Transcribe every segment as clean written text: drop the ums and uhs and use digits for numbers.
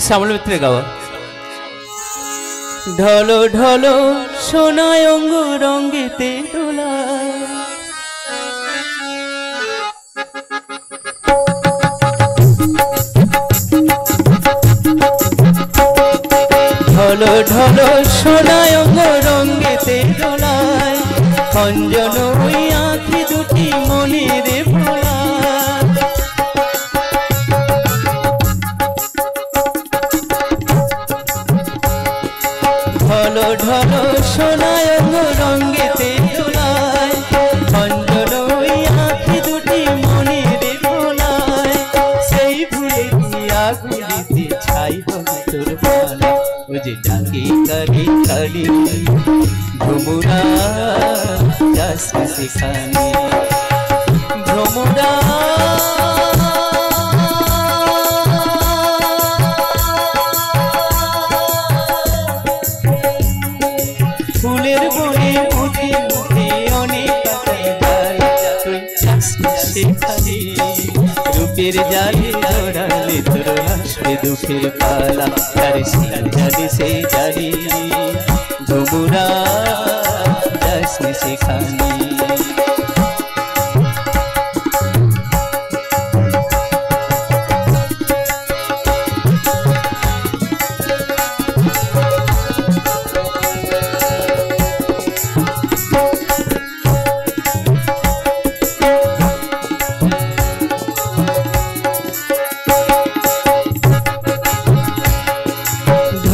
শ্যামল মিত্রের গাওয়া। ঢলো ঢলো সোনায় অঙ্গ রঙ্গেতে দোলা, ঢলো ঢলো সোনায় অঙ্গ রঙ্গেতে দোলায়, অঞ্জন ওই আঁখি দুটি মনের ভোলা। ঢলো ঢলো সোনায় অঙ্গ রঙ্গেতে দোলায়, অঞ্জন ওই আঁখি দুটি মনের ভোলায়। সেই ভুলে দিয়া গুলিতে ছাই হবে তোর পালা, ও যে ডাকে কালি কালি ভ্রমরা যাস সেখানে, ভ্রমরা ফুলের বনে মুখে মুখে অনেক তুই যাস সেখানে, রূপের জালে জড়ালে তোর আসবে দুঃখের পালা। তার সেই জালে সেই জালি ভ্রমরা যাস সেখানে।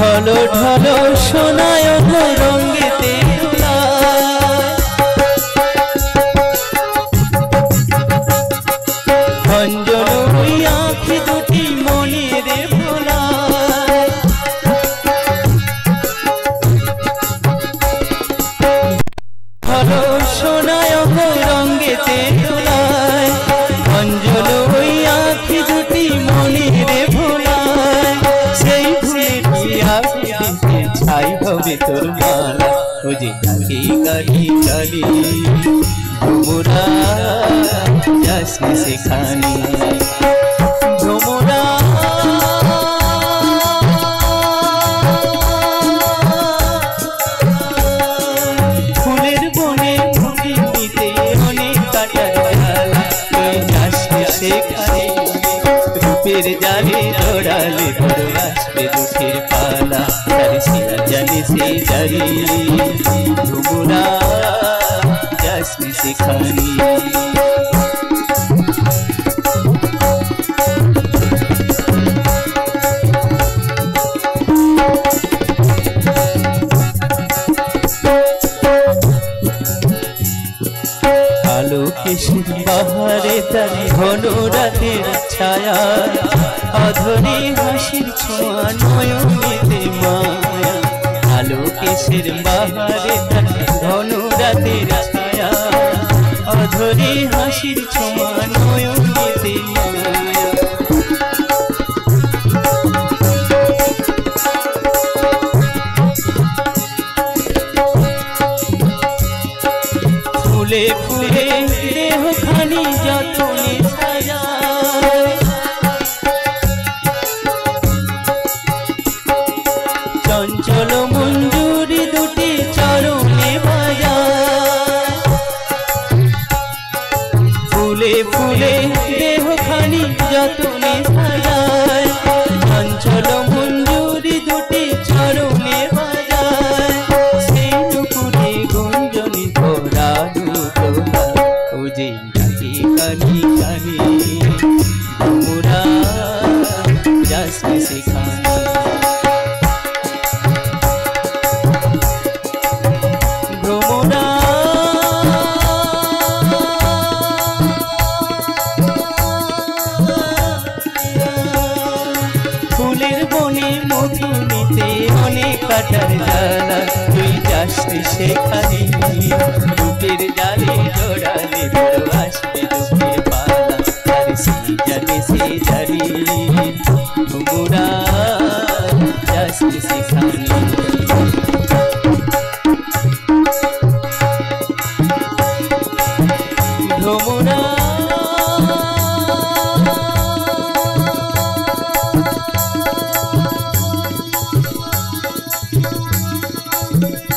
ঢলো ঢলো সোনায় অঙ্গ রঙ্গেতে দোলায়, অঞ্জন ওই আঁখি দুটি মনের ভোলায়। ঢলো সোনায় অঙ্গ রঙ্গেতে দোলায়, অঞ্জন ওই আঁখি দুটি মনের ভোলায়। সেই ভুলে ছাই হবে তোর মালা, ও যে ডাকে কালি কালি ভ্রমরা যাস সেখানে, ভ্রমরা ফুলের বনে মুখে নিতে অনেক কাটার বেলা, তুই যাস সেখানে, রূপের জালে জড়ালে তোর আসবে দুঃখের পালা। তার সেই জালে সেই জালি ভ্রমরা যাস সেখানে। আলোকেশের বাহারে তার ঘন রাতের ছায়া, অধরে হাসির ছোঁয়া নয়নেতে মায়া। আলোকেশের বাহারে তার ঘন রাতের ছায়া, অধরে হাসির ছোঁয়া নয়নেতে মায়া। ফুলে ফুলে দেহ খানি যতনে সাজায়, চঞ্চল মঞ্জুরি দুটি চরণে বাজায়। ফুলে ফুলে দেহ খানি যতনে সাজায়, চঞ্চল মঞ্জুরি দুটি চরণে বাজায়। সেই টুকুরে গুঞ্জনি ভরা দুটো, ও যে ডাকে কালি কালি ভ্রমরা যাস সেখানে, ভ্রমরা ফুলের বনে মধু নিতে অনেক কাটার জ্বালা, তুই যাস সেখানে, রূপের জালে জড়ালে তোর আসবে দুঃখের পালা। তার সেই জালে সেই জালি ভ্রমরা যাস সেখানে। ভ্রমরা রে।